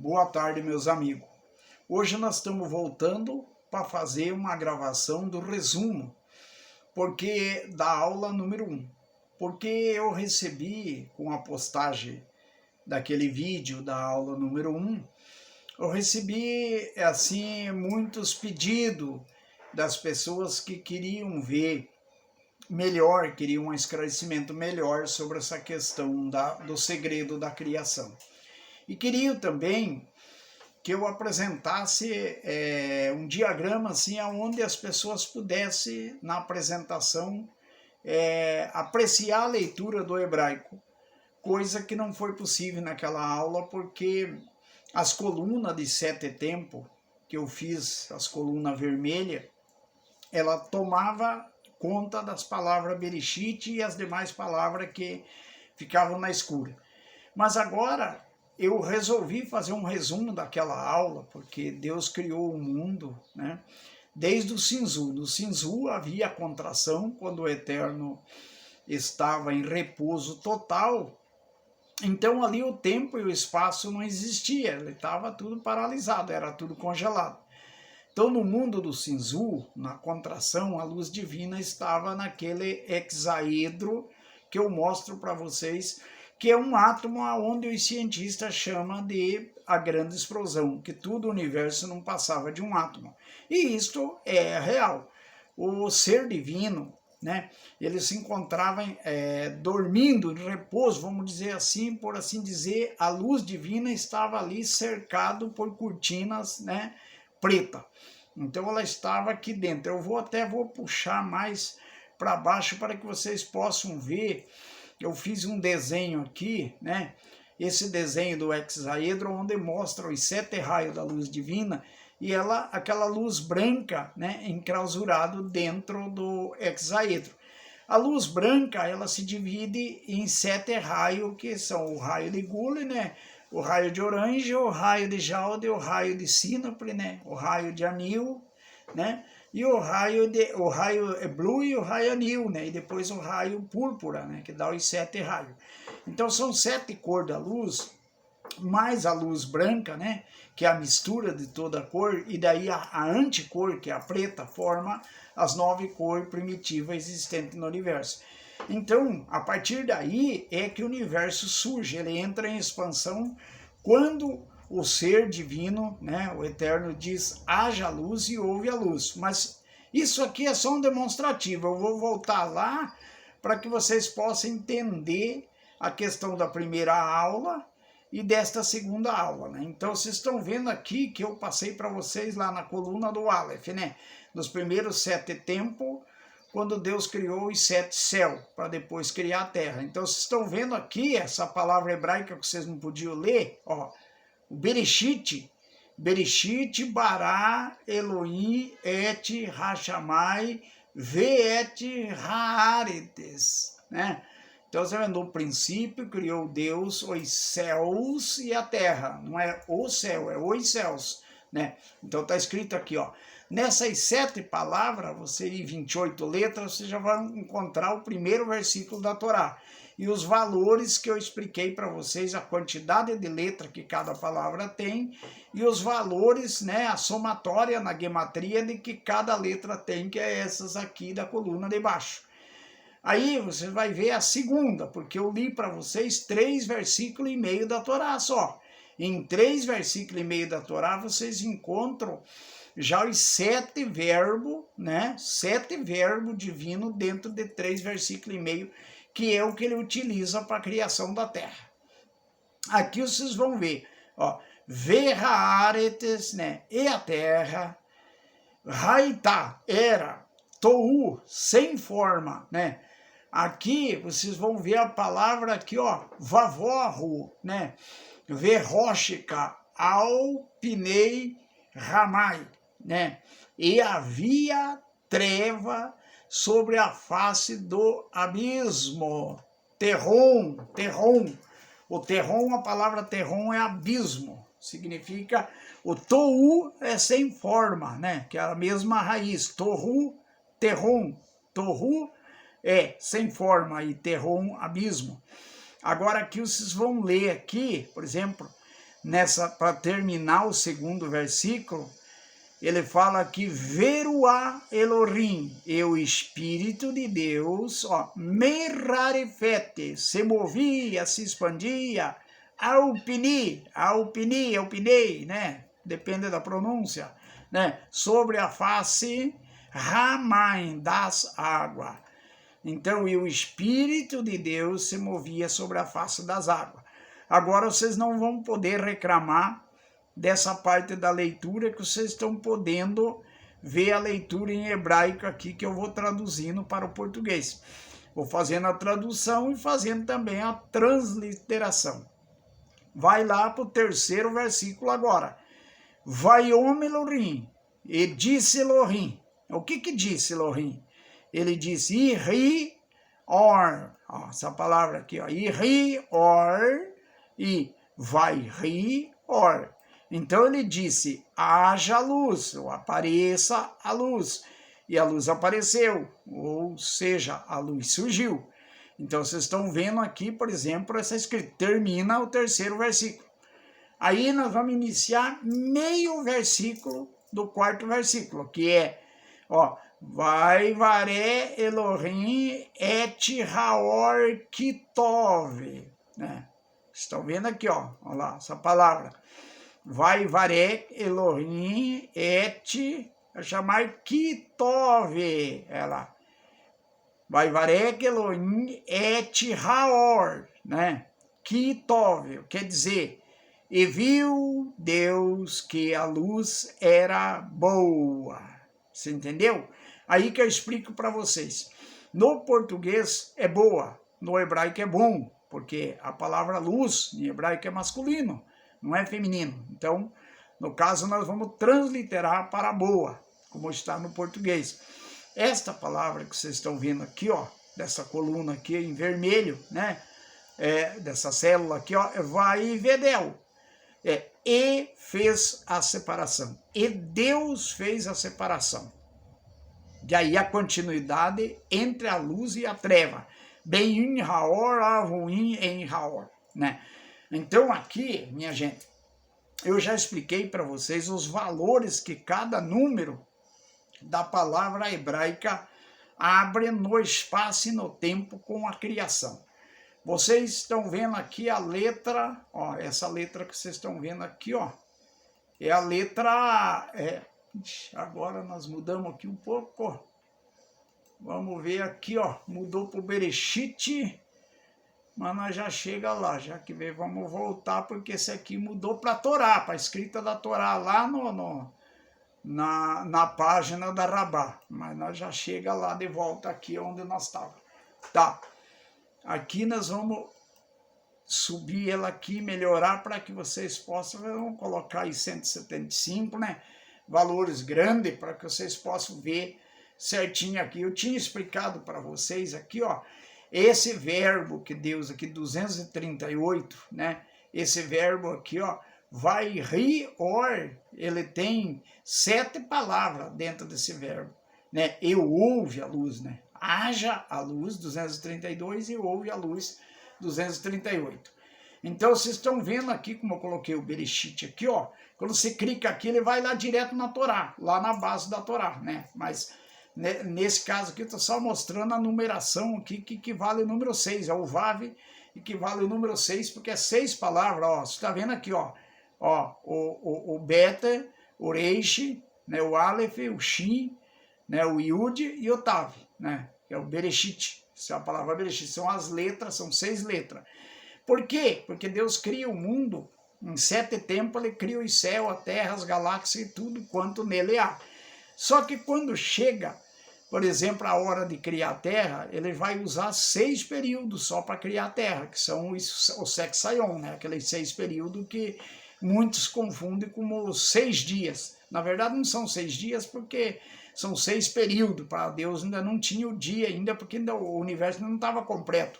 Boa tarde, meus amigos. Hoje nós estamos voltando para fazer uma gravação do resumo da aula número 1. Porque eu recebi, com a postagem daquele vídeo da aula número 1, eu recebi assim muitos pedidos das pessoas que queriam ver melhor, queriam um esclarecimento melhor sobre essa questão do segredo da criação. E queria também que eu apresentasse um diagrama assim, onde as pessoas pudessem, na apresentação, apreciar a leitura do hebraico, coisa que não foi possível naquela aula, porque as colunas de 7 tempos, que eu fiz, as colunas vermelhas, ela tomava conta das palavras Bereshit e as demais palavras que ficavam na escura. Mas agora eu resolvi fazer um resumo daquela aula, porque Deus criou o mundo, né? Desde o Sinzu. No Sinzu havia contração, quando o Eterno estava em repouso total. Então ali o tempo e o espaço não existia, ele estava tudo paralisado, era tudo congelado. Então no mundo do Sinzu, na contração, a luz divina estava naquele hexaedro que eu mostro para vocês, que é um átomo onde os cientistas chamam de a grande explosão, que todo o universo não passava de um átomo. E isto é real. O ser divino, né, ele se encontrava dormindo, em repouso, vamos dizer assim, por assim dizer, a luz divina estava ali cercado por cortinas, né, preta. Então ela estava aqui dentro. Eu vou puxar mais para baixo para que vocês possam ver. Eu fiz um desenho aqui, né? Esse desenho do hexaedro, onde mostra os 7 raios da luz divina e aquela luz branca, né, enclausurado dentro do hexaedro. A luz branca, ela se divide em 7 raios, que são o raio de Gule, né? O raio de Orange, o raio de Jaude, o raio de Sinople, né? O raio de Anil, né? E o raio blue e o raio anil, né? E depois o raio púrpura, né? Que dá os 7 raios. Então são 7 cores da luz, mais a luz branca, né? Que é a mistura de toda a cor, e daí a anticor, que é a preta, forma as 9 cores primitivas existentes no universo. Então, a partir daí é que o universo surge, ele entra em expansão quando o ser divino, né, o Eterno, diz haja luz e houve a luz. Mas isso aqui é só um demonstrativo. Eu vou voltar lá para que vocês possam entender a questão da primeira aula e desta segunda aula, né? Então vocês estão vendo aqui que eu passei para vocês lá na coluna do Aleph, né? Nos primeiros 7 tempos, quando Deus criou os 7 céus, para depois criar a terra. Então vocês estão vendo aqui essa palavra hebraica que vocês não podiam ler, ó. O Bereshit, bara, Elohim, et, Hashamai, ve haaretes, né? Então, você vê, no princípio criou Deus os céus e a terra. Não é o céu, é os céus, né? Então, está escrito aqui, ó. Nessas 7 palavras, você em 28 letras, você já vai encontrar o primeiro versículo da Torá. E os valores que eu expliquei para vocês, a quantidade de letra que cada palavra tem, e os valores, né, a somatória na gematria de que cada letra tem, que é essas aqui da coluna de baixo. Aí você vai ver a segunda, porque eu li para vocês 3 versículos e meio da Torá só. Em 3 versículos e meio da Torá vocês encontram já os 7 verbos, né? 7 verbos divinos dentro de 3 versículos e meio, que é o que ele utiliza para a criação da terra. Aqui vocês vão ver, ó, Verhaaretes, né? E a terra, Raitá, era, Tou, sem forma, né? Aqui vocês vão ver a palavra aqui, ó, Vavorro, né? Verroshika, Alpinei, Ramai, né? E havia treva sobre a face do abismo. Terron. O terron, a palavra terron é abismo. Significa, o tou é sem forma, né? Que é a mesma raiz. Torru, terron. Torru é sem forma e terron, abismo. Agora aqui vocês vão ler aqui, por exemplo, para terminar o segundo versículo, ele fala que Veruá Elohim, e o Espírito de Deus, ó, me rarefete, se movia, se expandia, alpinei, né? Depende da pronúncia, né? Sobre a face, Ramain, das águas. Então, e o Espírito de Deus se movia sobre a face das águas. Agora vocês não vão poder reclamar dessa parte da leitura, que vocês estão podendo ver a leitura em hebraico aqui, que eu vou traduzindo para o português. Vou fazendo a tradução e fazendo também a transliteração. Vai lá para o terceiro versículo agora. Vaiom Elohim, e disse Elohim. O que disse Elohim? Ele disse Iri Or, ó, essa palavra aqui, ó, Iri Or, e vai ri Or. Então ele disse, haja luz, ou apareça a luz. E a luz apareceu, ou seja, a luz surgiu. Então vocês estão vendo aqui, por exemplo, essa escrita, termina o terceiro versículo. Aí nós vamos iniciar meio versículo do quarto versículo, que é, ó, vai varé Elohim et haor kitov, né? Estão vendo aqui, ó, olha lá, essa palavra. Vai varé Elohim et, vou chamar kitov, ela. Vai varé Elohim et haor, né? Kitov, quer dizer, e viu Deus que a luz era boa. Você entendeu? Aí que eu explico para vocês. No português é boa, no hebraico é bom, porque a palavra luz em hebraico é masculino, não é feminino. Então, no caso, nós vamos transliterar para boa, como está no português. Esta palavra que vocês estão vendo aqui, ó, dessa coluna aqui em vermelho, né? Dessa célula aqui, ó, vai vedel. E fez a separação. E Deus fez a separação. E aí a continuidade entre a luz e a treva. Bem in haor, avuin em haor, né? Então aqui, minha gente, eu já expliquei para vocês os valores que cada número da palavra hebraica abre no espaço e no tempo com a criação. Vocês estão vendo aqui a letra, ó, essa letra que vocês estão vendo aqui, ó, é a letra, agora nós mudamos aqui um pouco, ó. Vamos ver aqui, ó, mudou para o Bereshit, mas nós já chega lá, já que veio, vamos voltar, porque esse aqui mudou para a Torá, para a escrita da Torá, lá na página da Rabá, mas nós já chega lá de volta aqui onde nós estávamos. Tá, aqui nós vamos subir ela aqui, melhorar para que vocês possam, vamos colocar aí 175, né, valores grandes para que vocês possam ver certinho aqui. Eu tinha explicado para vocês aqui, ó, esse verbo que Deus aqui, 238, né, esse verbo aqui, ó, vai ri or, ele tem 7 palavras dentro desse verbo, né, eu ouve a luz, né, haja a luz, 232, e ouve a luz, 238. Então, vocês estão vendo aqui, como eu coloquei o Bereshit aqui, ó, quando você clica aqui, ele vai lá direto na Torá, lá na base da Torá, né, mas nesse caso aqui, eu estou só mostrando a numeração aqui, que equivale o número 6, é o Vav, equivale o número 6, porque é 6 palavras, ó, você está vendo aqui, ó, o Beta, o Reish, né, o Aleph, o Shin, né, o Yud e o Tav, né, que é o Bereshit, essa é a palavra Bereshit, são as letras, são 6 letras. Por quê? Porque Deus cria o mundo, em 7 tempos ele cria o céu, a terra, as galáxias e tudo quanto nele há. Só que quando chega, por exemplo, a hora de criar a Terra, ele vai usar 6 períodos só para criar a Terra, que são o Sexaion, né? Aqueles 6 períodos que muitos confundem como 6 dias. Na verdade, não são 6 dias, porque são 6 períodos. Para Deus ainda não tinha o dia, ainda porque ainda o universo não estava completo.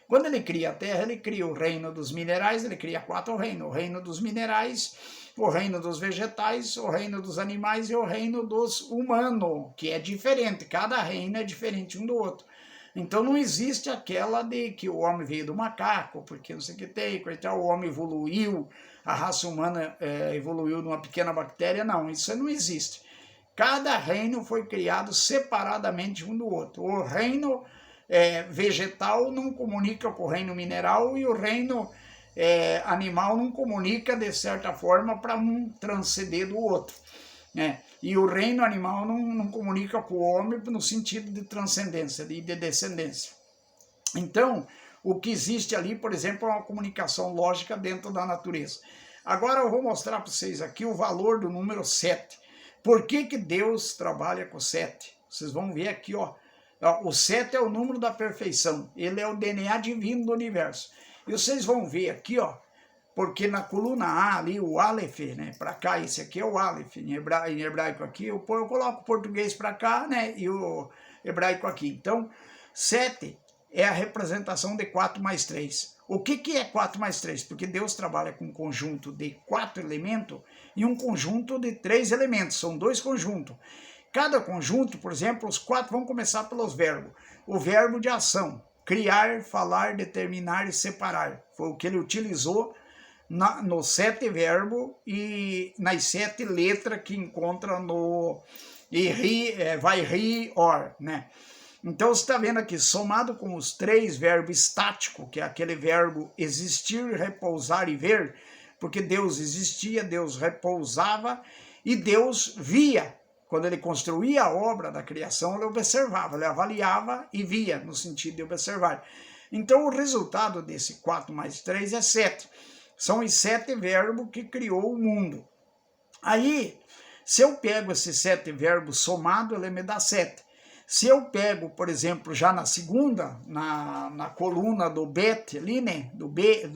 Quando ele cria a Terra, ele cria o reino dos minerais, ele cria 4 reinos. O reino dos minerais, o reino dos vegetais, o reino dos animais e o reino dos humanos, que é diferente. Cada reino é diferente um do outro. Então não existe aquela de que o homem veio do macaco, porque não sei o que tem, o homem evoluiu, a raça humana evoluiu numa pequena bactéria. Não, isso não existe. Cada reino foi criado separadamente um do outro. O reino vegetal não comunica com o reino mineral e o reino animal não comunica de certa forma para um transcender do outro. E o reino animal não comunica com o homem no sentido de transcendência, de descendência. Então, o que existe ali, por exemplo, é uma comunicação lógica dentro da natureza. Agora eu vou mostrar para vocês aqui o valor do número 7. Por que Deus trabalha com 7? Vocês vão ver aqui, ó. O 7 é o número da perfeição. Ele é o DNA divino do universo. E vocês vão ver aqui, ó. Porque na coluna A ali, o Aleph, né, para cá, esse aqui é o Aleph, em hebraico aqui, eu coloco o português para cá, né, e o hebraico aqui. Então, 7 é a representação de 4 mais 3. O que é 4 mais 3? Porque Deus trabalha com um conjunto de 4 elementos e um conjunto de 3 elementos, são 2 conjuntos. Cada conjunto, por exemplo, os 4 vão começar pelos verbos. O verbo de ação, criar, falar, determinar e separar, foi o que ele utilizou nos 7 verbos e nas 7 letras que encontra no vai ri, or, né? Então você está vendo aqui, somado com os 3 verbos estáticos, que é aquele verbo existir, repousar e ver, porque Deus existia, Deus repousava e Deus via. Quando ele construía a obra da criação, ele observava, ele avaliava e via, no sentido de observar. Então o resultado desse 4 mais 3 é 7. São os 7 verbos que criou o mundo. Aí, se eu pego esses 7 verbos somados, ele me dá 7. Se eu pego, por exemplo, já na segunda, na coluna do bet ali, né, do B,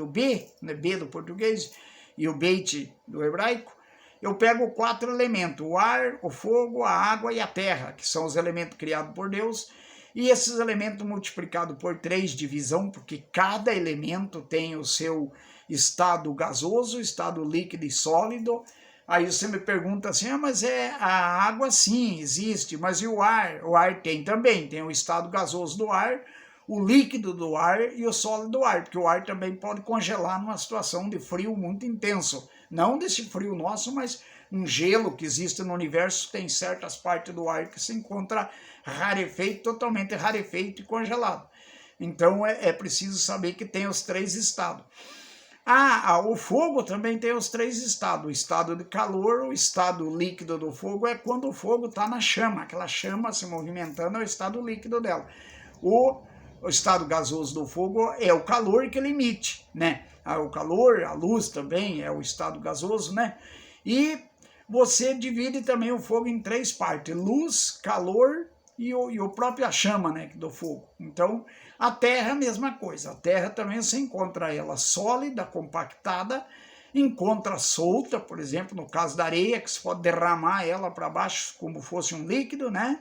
né, B do português, e o beit do hebraico, eu pego 4 elementos, o ar, o fogo, a água e a terra, que são os elementos criados por Deus, e esses elementos multiplicados por 3 divisão, porque cada elemento tem o seu estado gasoso, estado líquido e sólido. Aí você me pergunta assim, mas a água sim, existe, mas e o ar? O ar tem também, tem o estado gasoso do ar, o líquido do ar e o sólido do ar, porque o ar também pode congelar numa situação de frio muito intenso. Não desse frio nosso, mas um gelo que existe no universo, tem certas partes do ar que se encontra rarefeito, totalmente rarefeito e congelado. Então é preciso saber que tem os 3 estados. O fogo também tem os 3 estados. O estado de calor, o estado líquido do fogo é quando o fogo está na chama. Aquela chama se movimentando é o estado líquido dela. O estado gasoso do fogo é o calor que ele emite, né? O calor, a luz também é o estado gasoso, né? E você divide também o fogo em 3 partes. Luz, calor e a própria chama, né, do fogo. Então, a terra é a mesma coisa. A terra também você encontra ela sólida, compactada, encontra solta, por exemplo, no caso da areia, que você pode derramar ela para baixo como fosse um líquido, né?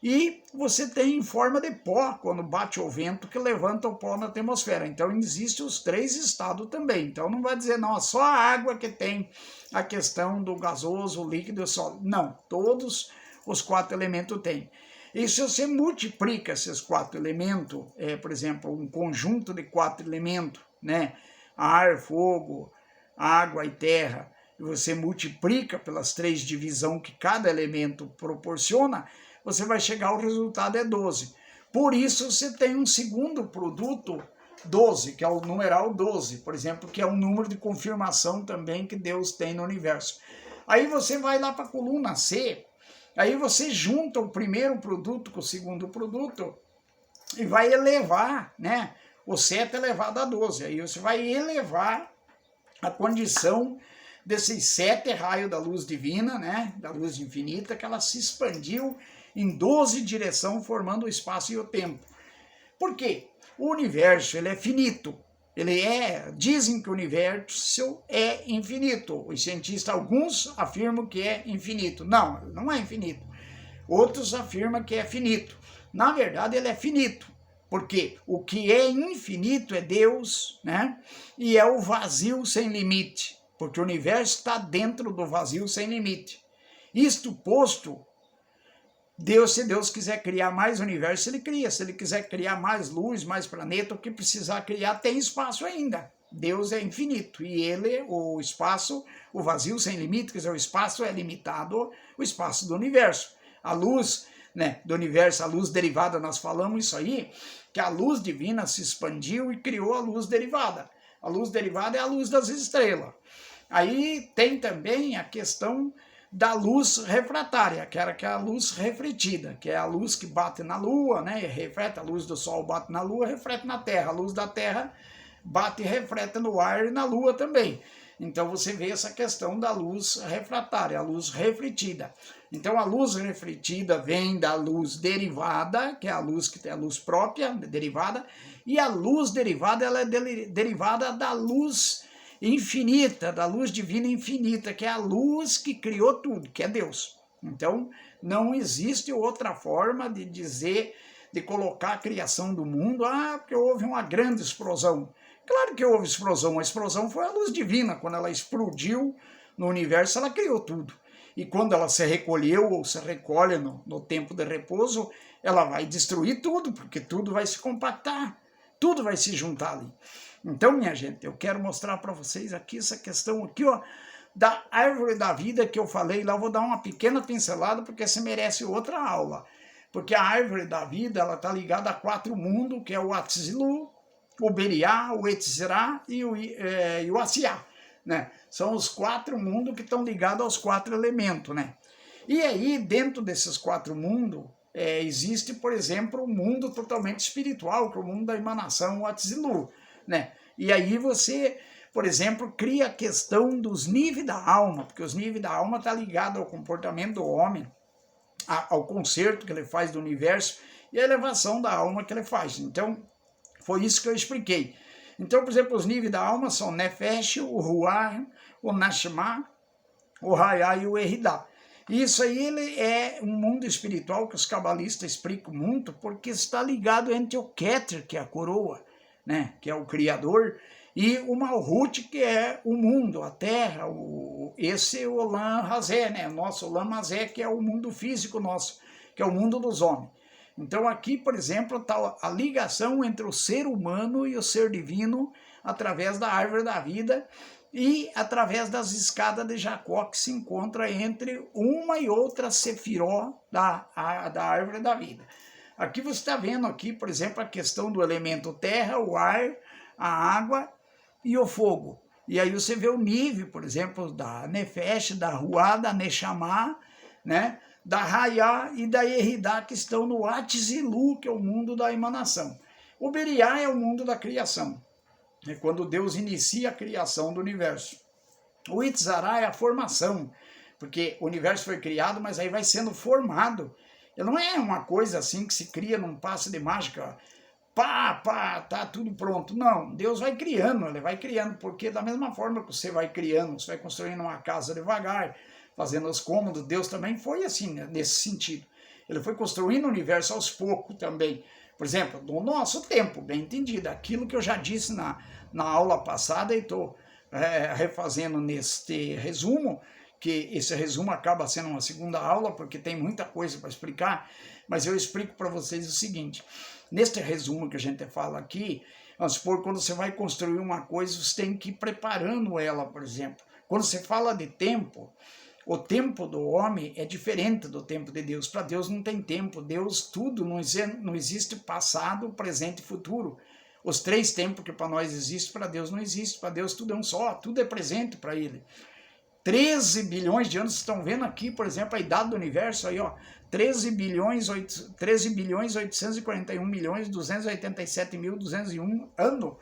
E você tem em forma de pó, quando bate o vento, que levanta o pó na atmosfera. Então, existem os 3 estados também. Então, não vai dizer, não, só a água que tem a questão do gasoso, o líquido e o sólido. Não, todos os 4 elementos têm. E se você multiplica esses 4 elementos, por exemplo, um conjunto de 4 elementos, né, ar, fogo, água e terra, e você multiplica pelas 3 divisões que cada elemento proporciona, você vai chegar ao resultado é 12. Por isso você tem um segundo produto, 12, que é o numeral 12, por exemplo, que é um número de confirmação também que Deus tem no universo. Aí você vai lá para a coluna C, aí você junta o primeiro produto com o segundo produto e vai elevar, né? O 7 elevado a 12. Aí você vai elevar a condição desses 7 raios da luz divina, né? Da luz infinita, que ela se expandiu em 12 direções, formando o espaço e o tempo. Por quê? O universo ele é finito. Dizem que o universo é infinito. Os cientistas, alguns afirmam que é infinito. Não, não é infinito. Outros afirmam que é finito. Na verdade, ele é finito. Porque o que é infinito é Deus, né? E é o vazio sem limite. Porque o universo está dentro do vazio sem limite. Isto posto, Deus, se Deus quiser criar mais universo, ele cria. Se ele quiser criar mais luz, mais planeta, o que precisar criar tem espaço ainda. Deus é infinito e ele, o espaço, o vazio sem limite, quer dizer, o espaço é limitado, o espaço do universo. A luz, né, do universo, a luz derivada, nós falamos isso aí, que a luz divina se expandiu e criou a luz derivada. A luz derivada é a luz das estrelas. Aí tem também a questão da luz refratária, que é a luz refletida, que é a luz que bate na Lua, né? Reflete, a luz do Sol bate na Lua, reflete na Terra. A luz da Terra bate e reflete no ar e na Lua também. Então você vê essa questão da luz refratária, a luz refletida. Então a luz refletida vem da luz derivada, que é a luz que tem a luz própria, derivada, e a luz derivada ela é derivada da luz infinita, da luz divina infinita, que é a luz que criou tudo, que é Deus. Então, não existe outra forma de dizer, de colocar a criação do mundo, porque houve uma grande explosão. Claro que houve explosão, a explosão foi a luz divina, quando ela explodiu no universo, ela criou tudo. E quando ela se recolheu, ou se recolhe no tempo de repouso, ela vai destruir tudo, porque tudo vai se compactar, tudo vai se juntar ali. Então, minha gente, eu quero mostrar para vocês aqui essa questão aqui, ó, da árvore da vida que eu falei lá. Eu vou dar uma pequena pincelada, porque você merece outra aula. Porque a árvore da vida, ela está ligada a 4 mundos, que é o Atzilu, o Beriá, o Etzirá e o Asiá, né? São os 4 mundos que estão ligados aos 4 elementos, né? E aí, dentro desses 4 mundos, existe, por exemplo, um mundo totalmente espiritual, que é o mundo da emanação, o Atzilu, né? E aí você, por exemplo, cria a questão dos níveis da alma, porque os níveis da alma estão ligados ao comportamento do homem, ao conserto que ele faz do universo e à elevação da alma que ele faz. Então, foi isso que eu expliquei. Então, por exemplo, os níveis da alma são Nefesh, o Ruach, o Nashma, o Hayah e o Eridá. Isso aí ele é um mundo espiritual que os cabalistas explicam muito, porque está ligado entre o Keter, que é a coroa, né, que é o Criador, e o Malhut, que é o mundo, a Terra, esse é o Olam Hazé, né, o nosso Olam Hazé, que é o mundo físico nosso, que é o mundo dos homens. Então aqui, por exemplo, está a ligação entre o ser humano e o ser divino através da árvore da vida e através das escadas de Jacó, que se encontra entre uma e outra sefiró da árvore da vida. Aqui você está vendo aqui, por exemplo, a questão do elemento terra, o ar, a água e o fogo. E aí você vê o nível, por exemplo, da Nefesh, da Ruá, da Neshama, né, da Hayah e da Eridá, que estão no Atzilu, que é o mundo da emanação. O Beriá é o mundo da criação, é quando Deus inicia a criação do universo. O Itzará é a formação, porque o universo foi criado, mas aí vai sendo formado. Ele não é uma coisa assim que se cria num passe de mágica, tá tudo pronto. Não, Deus vai criando, ele vai criando, porque da mesma forma que você vai criando, você vai construindo uma casa devagar, fazendo os cômodos, Deus também foi assim, né, nesse sentido. Ele foi construindo o universo aos poucos também. Por exemplo, no nosso tempo, bem entendido, aquilo que eu já disse na aula passada e estou refazendo neste resumo, que esse resumo acaba sendo uma segunda aula, porque tem muita coisa para explicar, mas eu explico para vocês o seguinte: neste resumo que a gente fala aqui, vamos supor, quando você vai construir uma coisa, você tem que ir preparando ela, por exemplo. Quando você fala de tempo, o tempo do homem é diferente do tempo de Deus. Para Deus não tem tempo. Deus, tudo, não existe passado, presente e futuro. Os 3 tempos que para nós existem, para Deus não existe. Para Deus tudo é um só, tudo é presente para Ele. 13 bilhões de anos, vocês estão vendo aqui, por exemplo, a idade do universo, aí, ó, 13 bilhões 841 milhões 287.201 anos,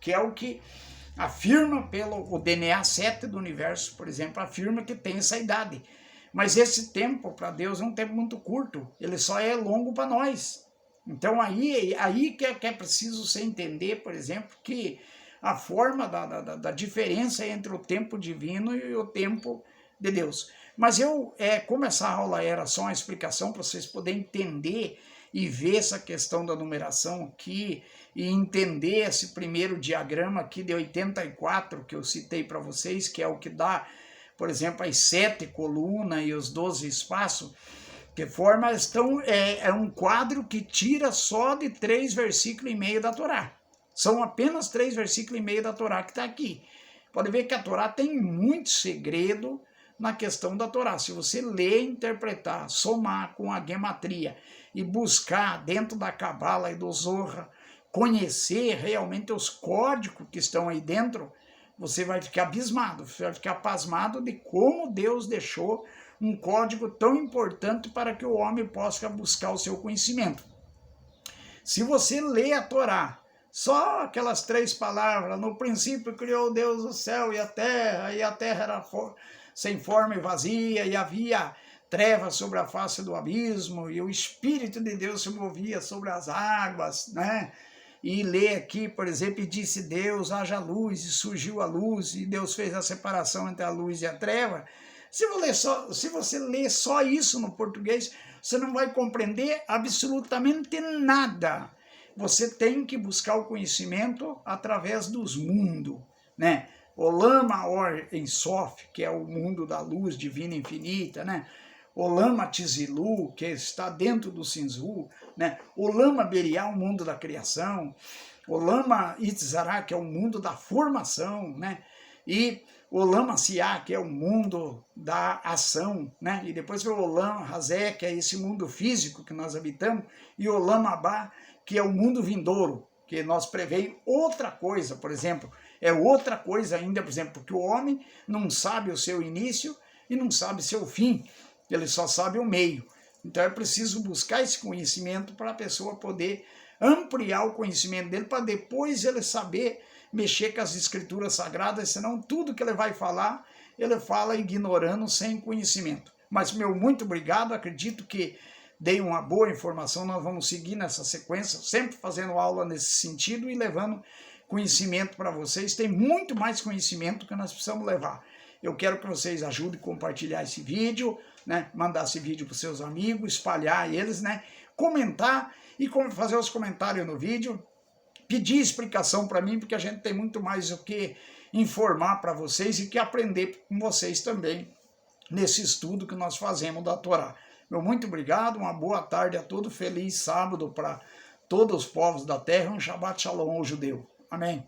que é o que afirma o DNA 7 do universo, por exemplo, afirma que tem essa idade. Mas esse tempo para Deus é um tempo muito curto, ele só é longo para nós. Então aí que é preciso você entender, por exemplo, que a forma da diferença entre o tempo divino e o tempo de Deus. Mas como essa aula era só uma explicação para vocês poderem entender e ver essa questão da numeração aqui, e entender esse primeiro diagrama aqui de 84 que eu citei para vocês, que é o que dá, por exemplo, as 7 colunas e os 12 espaços. Que forma é um quadro que tira só de 3,5 versículos da Torá. São apenas 3,5 versículos da Torá que está aqui. Pode ver que a Torá tem muito segredo na questão da Torá. Se você ler, interpretar, somar com a gematria e buscar dentro da Cabala e do Zohar, conhecer realmente os códigos que estão aí dentro, você vai ficar abismado, você vai ficar pasmado de como Deus deixou um código tão importante para que o homem possa buscar o seu conhecimento. Se você lê a Torá, só aquelas 3 palavras, no princípio criou Deus o céu e a terra era sem forma e vazia, e havia trevas sobre a face do abismo, e o Espírito de Deus se movia sobre as águas, né? E lê aqui, por exemplo, e disse Deus, haja luz, e surgiu a luz, e Deus fez a separação entre a luz e a treva. Se você ler só isso no português, você não vai compreender absolutamente nada. Você tem que buscar o conhecimento através dos mundos, né? Olam Maor Ensof, que é o mundo da luz divina infinita, né? Olam Atzilu, que está dentro do Sinzu, né? Olam Beriá, o mundo da criação. Olam Itzará, que é o mundo da formação, né? E Olam Asiá, que é o mundo da ação, né? E depois vem o Olam Hazé, que é esse mundo físico que nós habitamos, e Olam Abá, que é o mundo vindouro, que nós prevê outra coisa, por exemplo, é outra coisa ainda, por exemplo, porque o homem não sabe o seu início e não sabe seu fim, ele só sabe o meio. Então é preciso buscar esse conhecimento para a pessoa poder ampliar o conhecimento dele, para depois ele saber mexer com as escrituras sagradas, senão tudo que ele vai falar, ele fala ignorando, sem conhecimento. Mas, muito obrigado, acredito que dei uma boa informação, nós vamos seguir nessa sequência, sempre fazendo aula nesse sentido e levando conhecimento para vocês. Tem muito mais conhecimento que nós precisamos levar. Eu quero que vocês ajudem a compartilhar esse vídeo, né? Mandar esse vídeo para os seus amigos, espalhar eles, né? Comentar e fazer os comentários no vídeo, pedir explicação para mim, porque a gente tem muito mais o que informar para vocês e que aprender com vocês também nesse estudo que nós fazemos da Torá. Muito obrigado, uma boa tarde a todos, feliz sábado para todos os povos da terra, um Shabbat Shalom ao judeu. Amém.